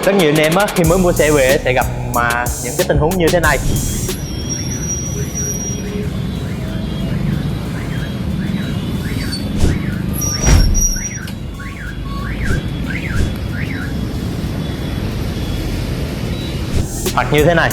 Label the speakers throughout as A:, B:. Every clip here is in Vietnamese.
A: Rất nhiều anh em á, khi mới mua xe về sẽ gặp những cái tình huống như thế này. Hoặc như thế này.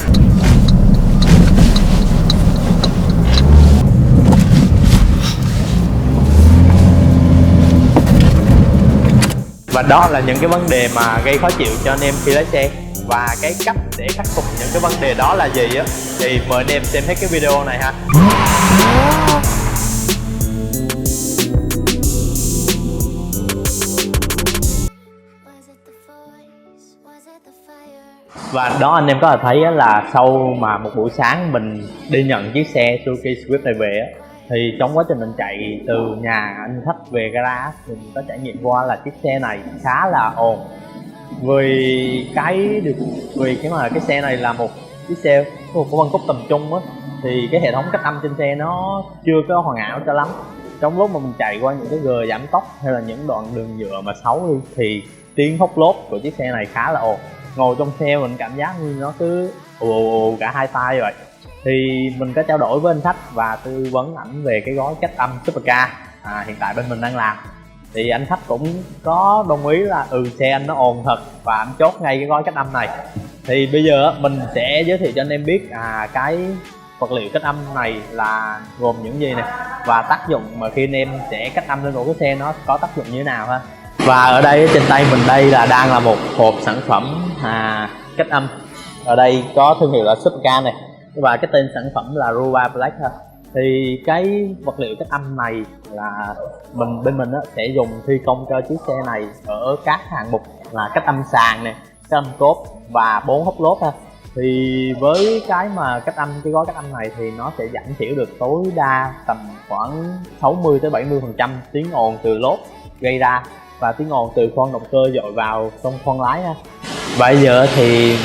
A: Và đó là những cái vấn đề mà gây khó chịu cho anh em khi lái xe. Và cái cách để khắc phục những cái vấn đề đó là gì á, thì mời anh em xem hết cái video này ha. Và đó anh em có thể thấy là sau mà một buổi sáng mình đi nhận chiếc xe Suzuki Swift này về á, thì trong quá trình mình chạy từ nhà anh khách về gara thì mình có trải nghiệm qua là chiếc xe này khá là ồn. Vì cái xe này là một chiếc xe của phân khúc tầm trung á, thì cái hệ thống cách âm trên xe nó chưa có hoàn hảo cho lắm. Trong lúc mà mình chạy qua những cái gờ giảm tốc hay là những đoạn đường nhựa mà xấu đi thì tiếng hút lốp của chiếc xe này khá là ồn. Ngồi trong xe mình cảm giác như nó cứ ù cả hai tai vậy. Thì mình có trao đổi với anh khách và tư vấn ảnh về cái gói cách âm SUPERCAR hiện tại bên mình đang làm. Thì anh khách cũng có đồng ý là xe anh nó ồn thật và anh chốt ngay cái gói cách âm này. Thì bây giờ mình sẽ giới thiệu cho anh em biết cái vật liệu cách âm này là gồm những gì này, và tác dụng mà khi anh em sẽ cách âm lên một cái xe nó có tác dụng như thế nào ha. Và ở đây trên tay mình đây là đang là một hộp sản phẩm cách âm. Ở đây có thương hiệu là SUPERCAR này, và cái tên sản phẩm là Ruba Black ha. Thì cái vật liệu cách âm này là bên mình sẽ dùng thi công cho chiếc xe này ở các hạng mục là cách âm sàn này, cách âm cốp và 4 hốc lốp ha. Thì với cái gói cách âm này thì nó sẽ giảm thiểu được tối đa tầm khoảng 60-70% tiếng ồn từ lốp gây ra và tiếng ồn từ khoang động cơ dội vào trong khoang lái ha. Bây giờ thì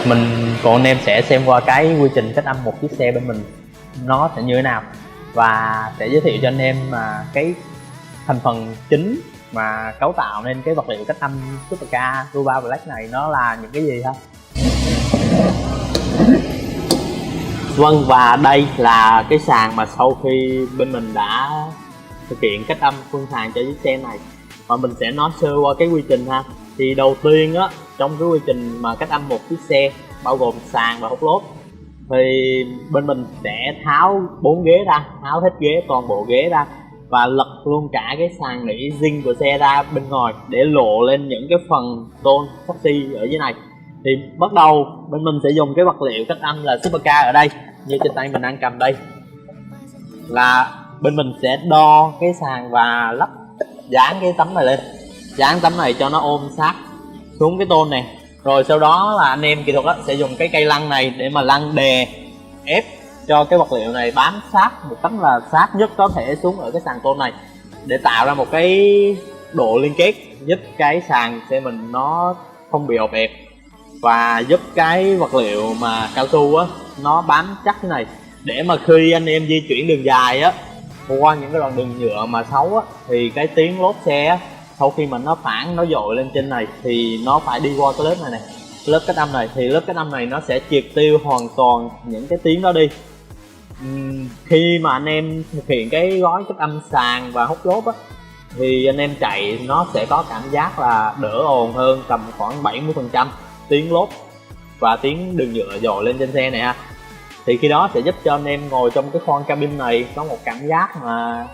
A: mình cùng anh em sẽ xem qua cái quy trình cách âm một chiếc xe bên mình nó sẽ như thế nào, và sẽ giới thiệu cho anh em cái thành phần chính mà cấu tạo nên cái vật liệu cách âm SUPERCAR Ruba Black này nó là những cái gì ha. Vâng, và đây là cái sàn mà sau khi bên mình đã thực hiện cách âm khuôn sàn cho chiếc xe này, và mình sẽ nói sơ qua cái quy trình ha. Thì đầu tiên á, trong cái quy trình mà cách âm một chiếc xe bao gồm sàn và hốc lốp, thì bên mình sẽ tháo 4 ghế ra, tháo hết ghế, toàn bộ ghế ra, và lật luôn cả cái sàn nỉ zin của xe ra bên ngoài để lộ lên những cái phần tôn chassis ở dưới này. Thì bắt đầu bên mình sẽ dùng cái vật liệu cách âm là SUPERCAR. Ở đây như trên tay mình đang cầm đây là bên mình sẽ đo cái sàn và lắp dán cái tấm này lên, dán tấm này cho nó ôm sát xuống cái tôn này. Rồi sau đó là anh em kỹ thuật sẽ dùng cái cây lăn này để mà lăn đè ép cho cái vật liệu này bám sát một cách là sát nhất có thể xuống ở cái sàn tôn này, để tạo ra một cái độ liên kết giúp cái sàn xe mình nó không bị ộp ẹp, và giúp cái vật liệu mà cao su á nó bám chắc thế này, để mà khi anh em di chuyển đường dài á, qua những cái đoạn đường nhựa mà xấu á, thì cái tiếng lốp xe á, sau khi mà nó phản nó dội lên trên này thì nó phải đi qua cái lớp này lớp cách âm này, thì lớp cách âm này nó sẽ triệt tiêu hoàn toàn những cái tiếng đó đi. Khi mà anh em thực hiện cái gói cách âm sàn và hốc lốp á, thì anh em chạy nó sẽ có cảm giác là đỡ ồn hơn tầm khoảng 70% tiếng lốp và tiếng đường nhựa dội lên trên xe này ha. Thì khi đó sẽ giúp cho anh em ngồi trong cái khoang cabin này có một cảm giác mà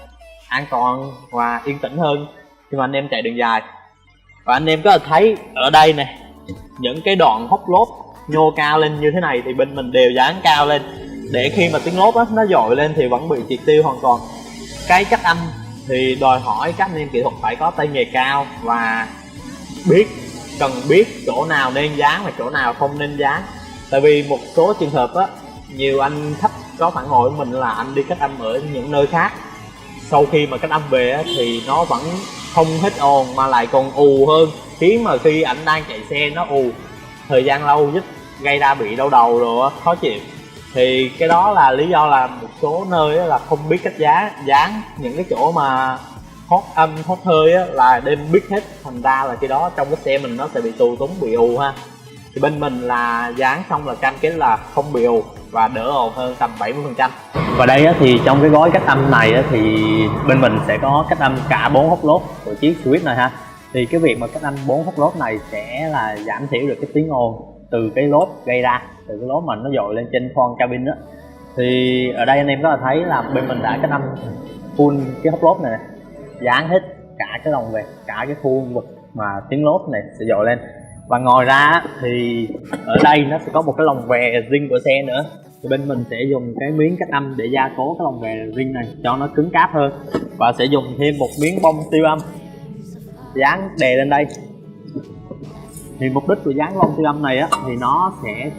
A: an toàn và yên tĩnh hơn khi mà anh em chạy đường dài. Và anh em có thể thấy ở đây này, những cái đoạn hốc lốp nhô cao lên như thế này thì bên mình đều dán cao lên, để khi mà tiếng lốp nó dội lên thì vẫn bị triệt tiêu hoàn toàn. Cái cách âm thì đòi hỏi các anh em kỹ thuật phải có tay nghề cao và cần biết chỗ nào nên dán và chỗ nào không nên dán. Tại vì một số trường hợp á, nhiều anh khách có phản hồi với mình là anh đi cách âm ở những nơi khác, sau khi mà cách âm về á, thì nó vẫn không hết ồn mà lại còn ù hơn, khiến mà khi ảnh đang chạy xe nó ù thời gian lâu giúp gây ra bị đau đầu rồi khó chịu. Thì cái đó là lý do là một số nơi là không biết cách dán những cái chỗ mà thoát âm thoát hơi á, là đem biết hết, thành ra là khi đó trong cái xe mình nó sẽ bị tù túng, bị ù ha. Thì bên mình là dán xong là cam kết là không bị ù và đỡ ồn hơn tầm 70%. Và đây á, thì trong cái gói cách âm này á, thì bên mình sẽ có cách âm cả 4 hốc lốp của chiếc Switch này ha. Thì cái việc mà cách âm 4 hốc lốp này sẽ là giảm thiểu được cái tiếng ồn từ cái lốp gây ra, từ cái lốp mà nó dội lên trên khoang cabin đó. Thì ở đây anh em có thể thấy là bên mình đã cách âm full cái hốc lốp này, dán hết cả cái lồng về, cả cái khu vực mà tiếng lốp này sẽ dội lên. Và ngoài ra thì ở đây nó sẽ có một cái lồng vè riêng của xe nữa. Thì bên mình sẽ dùng cái miếng cách âm để gia cố cái lồng vè riêng này cho nó cứng cáp hơn, và sẽ dùng thêm một miếng bông siêu âm dán đè lên đây. Thì mục đích của dán bông siêu âm này á, thì nó sẽ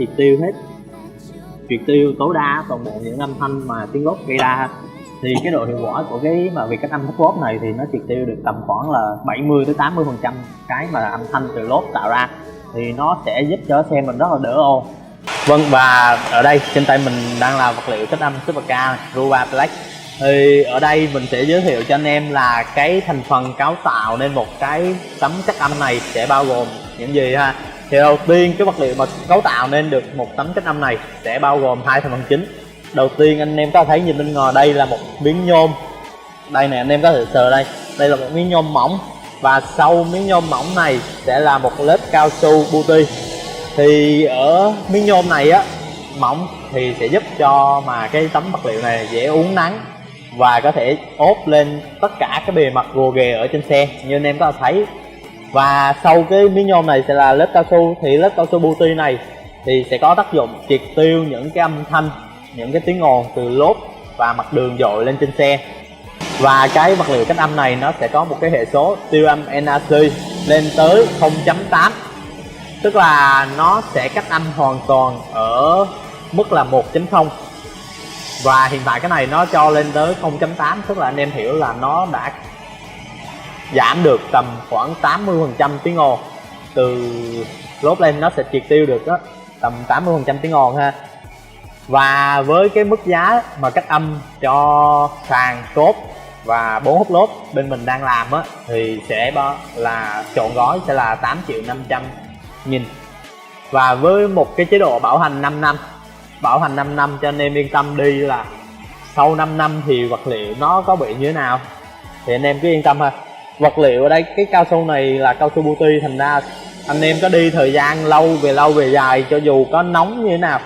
A: triệt tiêu tối đa toàn bộ những âm thanh mà tiếng lốp gây ra. Thì cái độ hiệu quả của cái mà việc cách âm hốc lốp này thì nó triệt tiêu được tầm khoảng là 70-80% cái mà âm thanh từ lốp tạo ra, thì nó sẽ giúp cho xe mình rất là đỡ ồn. Vâng, và ở đây trên tay mình đang là vật liệu cách âm SUPERCAR Ruba Black. Thì ở đây mình sẽ giới thiệu cho anh em là cái thành phần cấu tạo nên một cái tấm cách âm này sẽ bao gồm những gì ha. Thì đầu tiên cái vật liệu mà cấu tạo nên được một tấm cách âm này sẽ bao gồm hai thành phần chính. Đầu tiên anh em có thấy nhìn bên ngoài đây là một miếng nhôm. Đây nè, anh em có thể sờ đây. Đây là một miếng nhôm mỏng, và sau miếng nhôm mỏng này sẽ là một lớp cao su puti. Thì ở miếng nhôm này á, mỏng thì sẽ giúp cho mà cái tấm vật liệu này dễ uốn nắn và có thể ốp lên tất cả cái bề mặt gồ ghề ở trên xe như anh em có thể thấy. Và sau cái miếng nhôm này sẽ là lớp cao su, thì lớp cao su puti này thì sẽ có tác dụng triệt tiêu những cái âm thanh, những cái tiếng ồn từ lốp và mặt đường dội lên trên xe. Và cái vật liệu cách âm này nó sẽ có một cái hệ số tiêu âm NAC lên tới 0.8, tức là nó sẽ cách âm hoàn toàn ở mức là 1.0. Và hiện tại cái này nó cho lên tới 0.8, tức là anh em hiểu là nó đã giảm được tầm khoảng 80% tiếng ồn từ lốp lên, nó sẽ triệt tiêu được đó, tầm 80% tiếng ồn ha. Và với cái mức giá mà cách âm cho sàn cốt và 4 hốc lốp bên mình đang làm á, thì sẽ là trọn gói sẽ là 8.500.000. Và với một cái chế độ bảo hành 5 năm, bảo hành 5 năm cho anh em yên tâm đi, là sau 5 năm thì vật liệu nó có bị như thế nào thì anh em cứ yên tâm ha. Vật liệu ở đây cái cao su này là cao su puti, thành ra anh em có đi thời gian lâu về dài, cho dù có nóng như thế nào,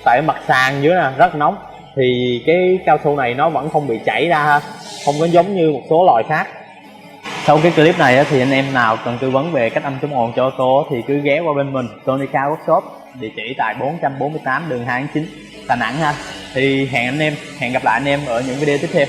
A: tại mặt sàn dưới nè rất nóng, thì cái cao su này nó vẫn không bị chảy ra ha, không có giống như một số loại khác. Sau cái clip này thì anh em nào cần tư vấn về cách âm chống ồn cho ô tô thì cứ ghé qua bên mình Tonica Workshop, địa chỉ tại 448 đường 2/9 Đà Nẵng ha. Thì hẹn gặp lại anh em ở những video tiếp theo.